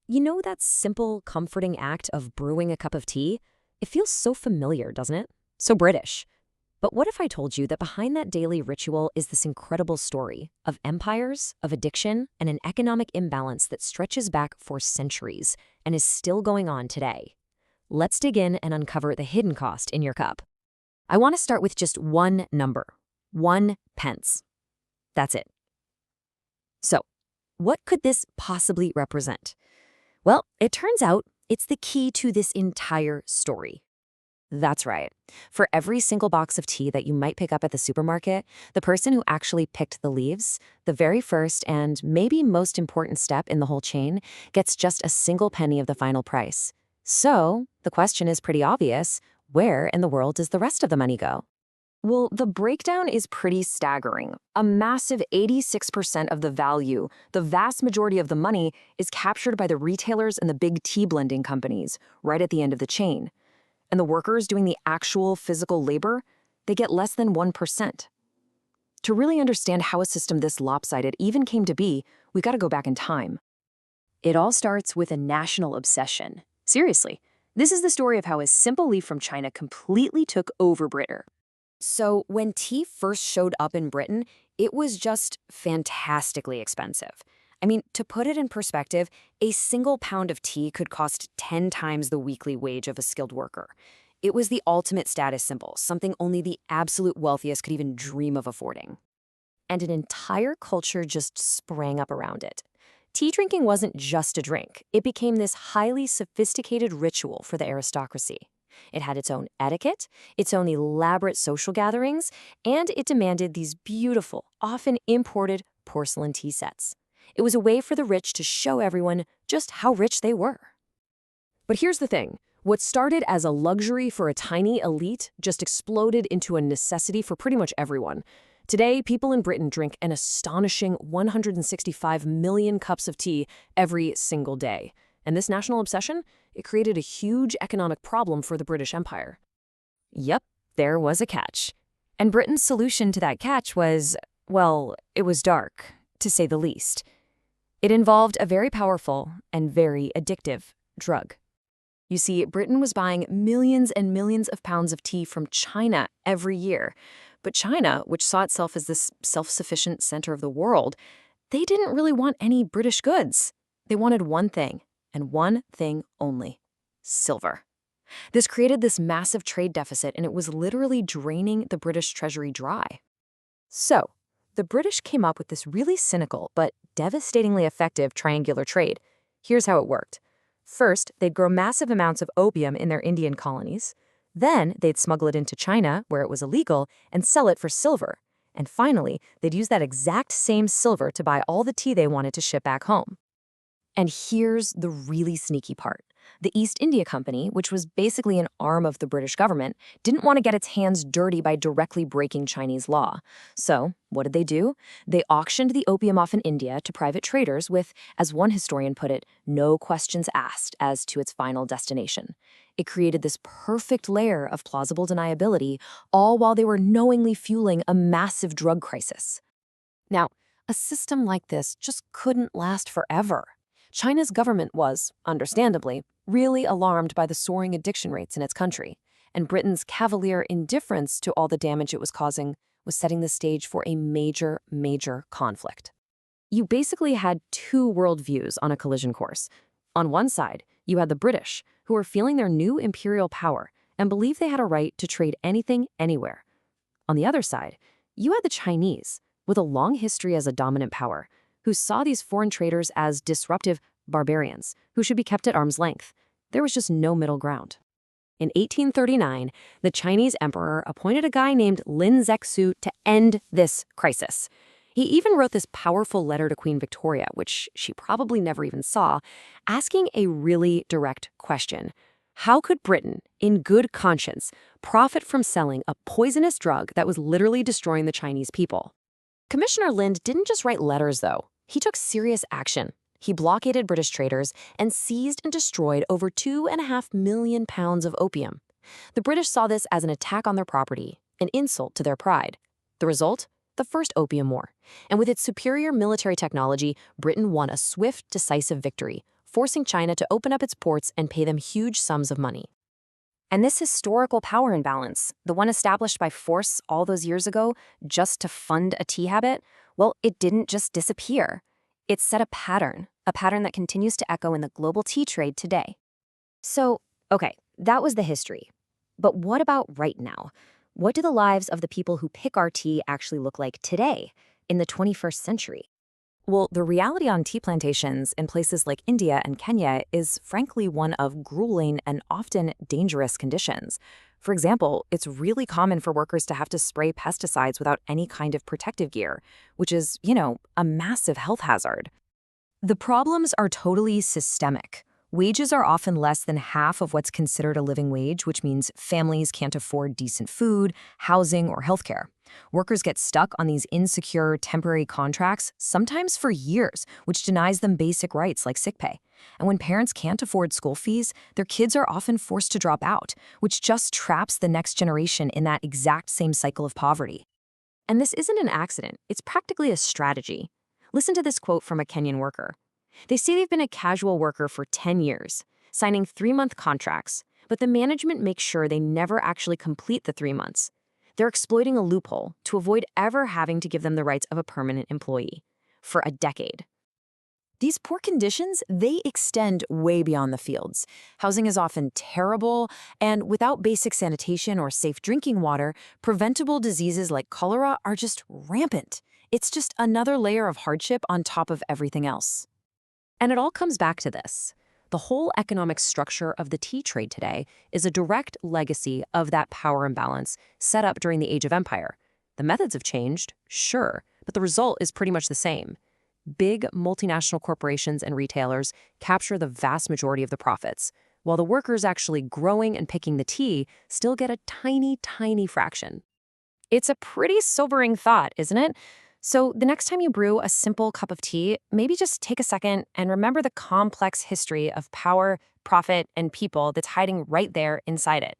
You know that simple, comforting act of brewing a cup of tea? It feels so familiar, doesn't it? So British. But what if I told you that behind that daily ritual is this incredible story of empires, of addiction, and an economic imbalance that stretches back for centuries and is still going on today? Let's dig in and uncover the hidden cost in your cup. I want to start with just one number, 1 pence. That's it. So, what could this possibly represent? Well, it turns out it's the key to this entire story. That's right. For every single box of tea that you might pick up at the supermarket, the person who actually picked the leaves, the very first and maybe most important step in the whole chain, gets just a single penny of the final price. So, the question is pretty obvious. Where in the world does the rest of the money go? Well, the breakdown is pretty staggering. A massive 86% of the value, the vast majority of the money, is captured by the retailers and the big tea blending companies, right at the end of the chain. And the workers doing the actual physical labor, they get less than 1%. To really understand how a system this lopsided even came to be, we gotta go back in time. It all starts with a national obsession. Seriously, this is the story of how a simple leaf from China completely took over Britain. So when tea first showed up in Britain, it was just fantastically expensive. I mean, to put it in perspective, a single pound of tea could cost 10 times the weekly wage of a skilled worker. It was the ultimate status symbol, something only the absolute wealthiest could even dream of affording. And an entire culture just sprang up around it. Tea drinking wasn't just a drink. It became this highly sophisticated ritual for the aristocracy. It had its own etiquette, its own elaborate social gatherings, and it demanded these beautiful, often imported porcelain tea sets. It was a way for the rich to show everyone just how rich they were. But here's the thing. What started as a luxury for a tiny elite just exploded into a necessity for pretty much everyone. Today, people in Britain drink an astonishing 165 million cups of tea every single day. And this national obsession, it created a huge economic problem for the British Empire. Yep, there was a catch. And Britain's solution to that catch was, well, it was dark, to say the least. It involved a very powerful and very addictive drug. You see, Britain was buying millions and millions of pounds of tea from China every year. But China, which saw itself as this self-sufficient center of the world, they didn't really want any British goods. They wanted one thing, and one thing only: silver. This created this massive trade deficit, and it was literally draining the British treasury dry. So, the British came up with this really cynical but devastatingly effective triangular trade. Here's how it worked. First, they'd grow massive amounts of opium in their Indian colonies. Then, they'd smuggle it into China, where it was illegal, and sell it for silver. And finally, they'd use that exact same silver to buy all the tea they wanted to ship back home. And here's the really sneaky part. The East India Company, which was basically an arm of the British government, didn't want to get its hands dirty by directly breaking Chinese law. So, what did they do? They auctioned the opium off in India to private traders with, as one historian put it, no questions asked as to its final destination. It created this perfect layer of plausible deniability, all while they were knowingly fueling a massive drug crisis. Now, a system like this just couldn't last forever. China's government was, understandably, really alarmed by the soaring addiction rates in its country, and Britain's cavalier indifference to all the damage it was causing was setting the stage for a major, major conflict. You basically had two worldviews on a collision course. On one side, you had the British, who were feeling their new imperial power and believed they had a right to trade anything, anywhere. On the other side, you had the Chinese, with a long history as a dominant power, who saw these foreign traders as disruptive barbarians who should be kept at arm's length. There was just no middle ground. In 1839, the Chinese emperor appointed a guy named Lin Zexu to end this crisis. He even wrote this powerful letter to Queen Victoria, which she probably never even saw, asking a really direct question. How could Britain, in good conscience, profit from selling a poisonous drug that was literally destroying the Chinese people? Commissioner Lind didn't just write letters, though. He took serious action. He blockaded British traders and seized and destroyed over 2.5 million pounds of opium. The British saw this as an attack on their property, an insult to their pride. The result? The First Opium War. And with its superior military technology, Britain won a swift, decisive victory, forcing China to open up its ports and pay them huge sums of money. And this historical power imbalance, the one established by force all those years ago just to fund a tea habit, well, it didn't just disappear. It set a pattern that continues to echo in the global tea trade today. So, okay, that was the history. But what about right now? What do the lives of the people who pick our tea actually look like today, in the 21st century? Well, the reality on tea plantations in places like India and Kenya is frankly one of grueling and often dangerous conditions. For example, it's really common for workers to have to spray pesticides without any kind of protective gear, which is, a massive health hazard. The problems are totally systemic. Wages are often less than half of what's considered a living wage, which means families can't afford decent food, housing, or healthcare. Workers get stuck on these insecure, temporary contracts, sometimes for years, which denies them basic rights like sick pay. And when parents can't afford school fees, their kids are often forced to drop out, which just traps the next generation in that exact same cycle of poverty. And this isn't an accident, it's practically a strategy. Listen to this quote from a Kenyan worker. They say they've been a casual worker for 10 years, signing 3-month contracts, but the management makes sure they never actually complete the 3 months. They're exploiting a loophole to avoid ever having to give them the rights of a permanent employee for a decade. These poor conditions, they extend way beyond the fields. Housing is often terrible, and without basic sanitation or safe drinking water, preventable diseases like cholera are just rampant. It's just another layer of hardship on top of everything else. And it all comes back to this. The whole economic structure of the tea trade today is a direct legacy of that power imbalance set up during the Age of Empire. The methods have changed, sure, but the result is pretty much the same. Big multinational corporations and retailers capture the vast majority of the profits, while the workers actually growing and picking the tea still get a tiny, tiny fraction. It's a pretty sobering thought, isn't it? So the next time you brew a simple cup of tea, maybe just take a second and remember the complex history of power, profit, and people that's hiding right there inside it.